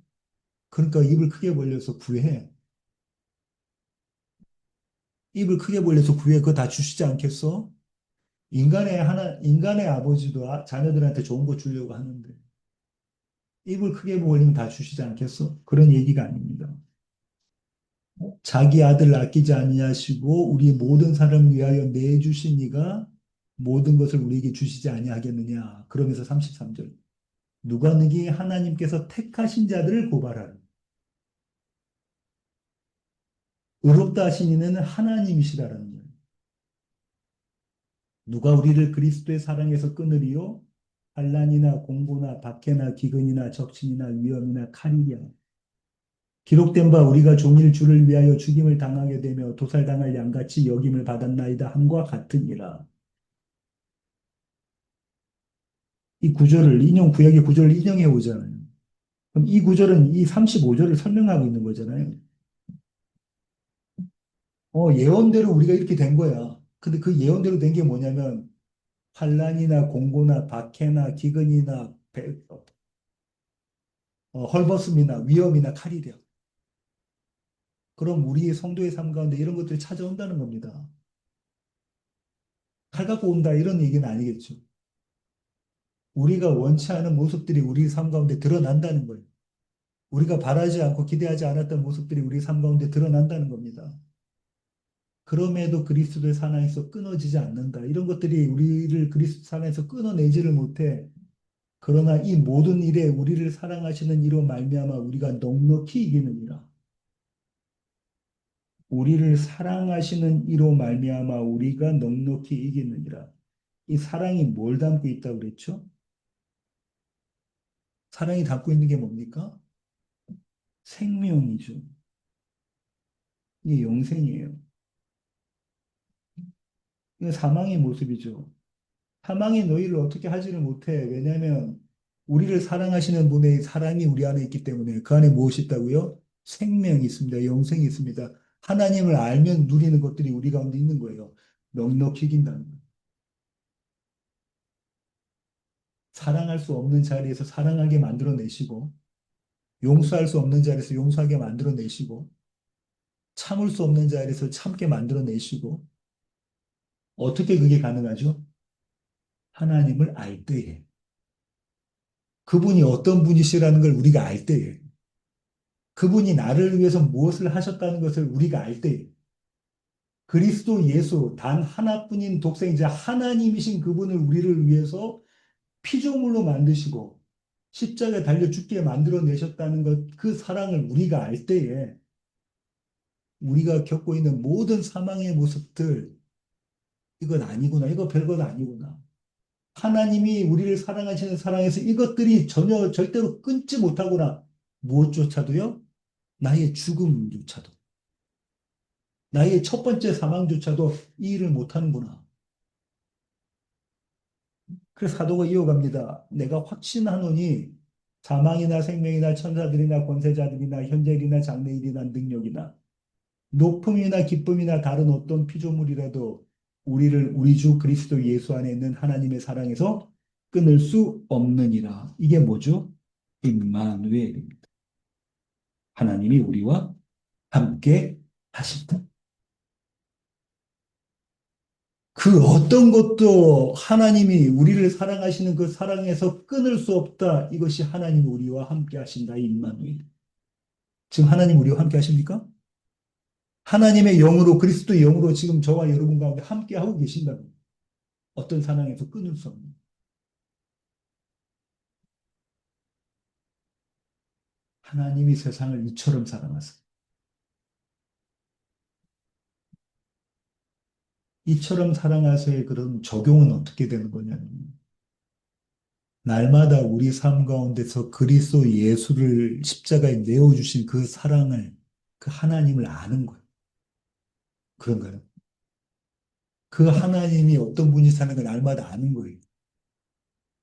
S1: 그러니까 입을 크게 벌려서 구해. 입을 크게 벌려서 구해. 그거 다 주시지 않겠어? 인간의 아버지도 자녀들한테 좋은 거 주려고 하는데 입을 크게 벌리면 다 주시지 않겠어? 그런 얘기가 아닙니다. 자기 아들을 아끼지 아니하시고 우리 모든 사람을 위하여 내주시니가 모든 것을 우리에게 주시지 아니하겠느냐. 그러면서 33절. 누가 너기 하나님께서 택하신 자들을 고발하라. 의롭다 하신 이는 하나님이시라는 거예요. 누가 우리를 그리스도의 사랑에서 끊으리요? 환난이나 공고나 박해나 기근이나 적신이나 위험이나 칼이랴. 기록된 바 우리가 종일 주를 위하여 죽임을 당하게 되며 도살당할 양같이 여김을 받았나이다 함과 같으니라. 이 구절을 구약의 구절을 인용해 오잖아요. 그럼 이 구절은 이 35절을 설명하고 있는 거잖아요. 예언대로 우리가 이렇게 된 거야. 근데 그 예언대로 된 게 뭐냐면 환난이나 공고나 박해나 기근이나 헐벗음이나 위험이나 칼이랴. 그럼 우리의 성도의 삶 가운데 이런 것들이 찾아온다는 겁니다. 칼 갖고 온다 이런 얘기는 아니겠죠. 우리가 원치 않은 모습들이 우리 삶 가운데 드러난다는 거예요. 우리가 바라지 않고 기대하지 않았던 모습들이 우리 삶 가운데 드러난다는 겁니다. 그럼에도 그리스도의 사랑에서 끊어지지 않는다. 이런 것들이 우리를 그리스도 사랑에서 끊어내지를 못해. 그러나 이 모든 일에 우리를 사랑하시는 이로 말미암아 우리가 넉넉히 이기느니라. 우리를 사랑하시는 이로 말미암아 우리가 넉넉히 이기느니라. 이 사랑이 뭘 담고 있다고 그랬죠? 사랑이 담고 있는 게 뭡니까? 생명이죠. 이게 영생이에요. 이건 사망의 모습이죠. 사망이 너희를 어떻게 하지를 못해. 왜냐하면 우리를 사랑하시는 분의 사랑이 우리 안에 있기 때문에 그 안에 무엇이 있다고요? 생명이 있습니다. 영생이 있습니다. 하나님을 알면 누리는 것들이 우리 가운데 있는 거예요. 넉넉히 이긴다는 거예요. 사랑할 수 없는 자리에서 사랑하게 만들어내시고 용서할 수 없는 자리에서 용서하게 만들어내시고 참을 수 없는 자리에서 참게 만들어내시고 어떻게 그게 가능하죠? 하나님을 알 때에 그분이 어떤 분이시라는 걸 우리가 알 때에 그분이 나를 위해서 무엇을 하셨다는 것을 우리가 알 때에 그리스도 예수 단 하나뿐인 독생자 하나님이신 그분을 우리를 위해서 피조물로 만드시고 십자가에 달려 죽게 만들어내셨다는 것, 그 사랑을 우리가 알 때에 우리가 겪고 있는 모든 사망의 모습들 이건 아니구나. 이거 별건 아니구나. 하나님이 우리를 사랑하시는 사랑에서 이것들이 전혀 절대로 끊지 못하구나. 무엇조차도요? 나의 죽음조차도. 나의 첫 번째 사망조차도 이 일을 못하는구나. 그래서 사도가 이어갑니다. 내가 확신하노니 사망이나 생명이나 천사들이나 권세자들이나 현재일이나 장래일이나 능력이나 높음이나 기쁨이나 다른 어떤 피조물이라도 우리를 우리 주 그리스도 예수 안에 있는 하나님의 사랑에서 끊을 수 없느니라. 이게 뭐죠? 임마누엘입니다. 하나님이 우리와 함께 하신다. 그 어떤 것도 하나님이 우리를 사랑하시는 그 사랑에서 끊을 수 없다. 이것이 하나님 우리와 함께 하신다. 임마누엘. 지금 하나님 우리와 함께 하십니까? 하나님의 영으로, 그리스도의 영으로 지금 저와 여러분 가운데 함께 하고 계신다면 어떤 상황에서 끊을 수 없는. 하나님이 세상을 이처럼 사랑하사. 이처럼 사랑하사의 그런 적용은 어떻게 되는 거냐면, 날마다 우리 삶 가운데서 그리스도 예수를 십자가에 내어주신 그 사랑을, 그 하나님을 아는 거예요. 그런가요? 그 하나님이 어떤 분이 사는 걸 날마다 아는 거예요.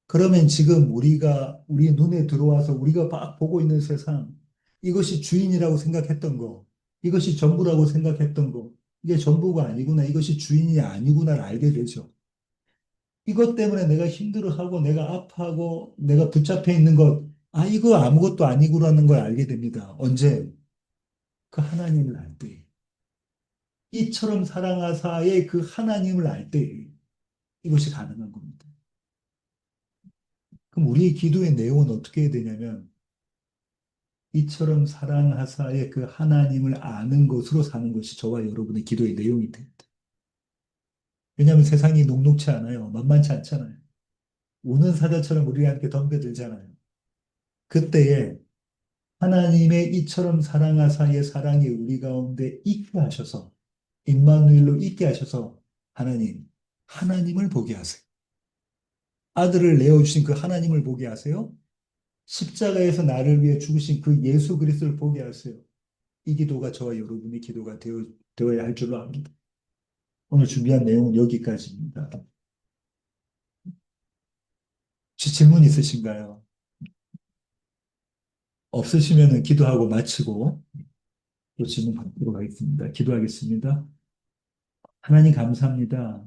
S1: 그러면 지금 우리 눈에 들어와서 우리가 막 보고 있는 세상, 이것이 주인이라고 생각했던 거, 이것이 전부라고 생각했던 거, 이게 전부가 아니구나, 이것이 주인이 아니구나를 알게 되죠. 이것 때문에 내가 힘들어하고, 내가 아파하고, 내가 붙잡혀 있는 것, 아, 이거 아무것도 아니구라는 걸 알게 됩니다. 언제? 그 하나님을 알 때. 이처럼 사랑하사의 그 하나님을 알 때, 이것이 가능한 겁니다. 그럼 우리의 기도의 내용은 어떻게 해야 되냐면, 이처럼 사랑하사의 그 하나님을 아는 것으로 사는 것이 저와 여러분의 기도의 내용이 됩니다. 왜냐하면 세상이 녹록치 않아요. 만만치 않잖아요. 우는 사자처럼 우리와 함께 덤벼들잖아요. 그때에 하나님의 이처럼 사랑하사의 사랑이 우리 가운데 있게 하셔서, 임마누엘로 있게 하셔서 하나님을 보게 하세요. 아들을 내어주신 그 하나님을 보게 하세요. 십자가에서 나를 위해 죽으신 그 예수 그리스도를 보게 하세요. 이 기도가 저와 여러분의 기도가 되어야 할 줄로 압니다. 오늘 준비한 내용은 여기까지입니다. 혹시 질문 있으신가요? 없으시면 기도하고 마치고 또 질문 받도록 하겠습니다. 기도하겠습니다. 하나님 감사합니다.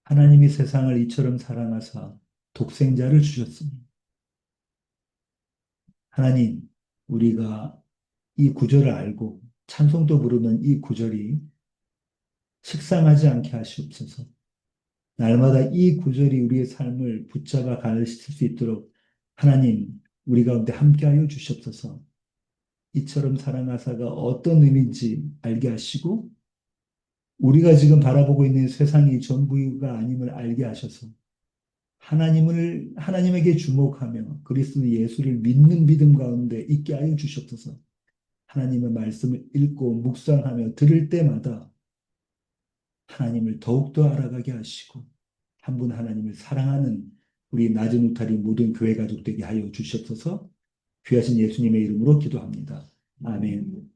S1: 하나님이 세상을 이처럼 사랑하사 독생자를 주셨습니다. 하나님, 우리가 이 구절을 알고 찬송도 부르는 이 구절이 식상하지 않게 하시옵소서. 날마다 이 구절이 우리의 삶을 붙잡아 가르칠 수 있도록 하나님, 우리 가운데 함께하여 주시옵소서. 이처럼 사랑하사가 어떤 의미인지 알게 하시고, 우리가 지금 바라보고 있는 세상이 전부가 아님을 알게 하셔서, 하나님에게 주목하며 그리스도 예수를 믿는 믿음 가운데 있게 하여 주시옵소서. 하나님의 말씀을 읽고 묵상하며 들을 때마다 하나님을 더욱더 알아가게 하시고, 한 분 하나님을 사랑하는 우리 낮은 울타리 모든 교회 가족 되게 하여 주시옵소서. 귀하신 예수님의 이름으로 기도합니다. 아멘.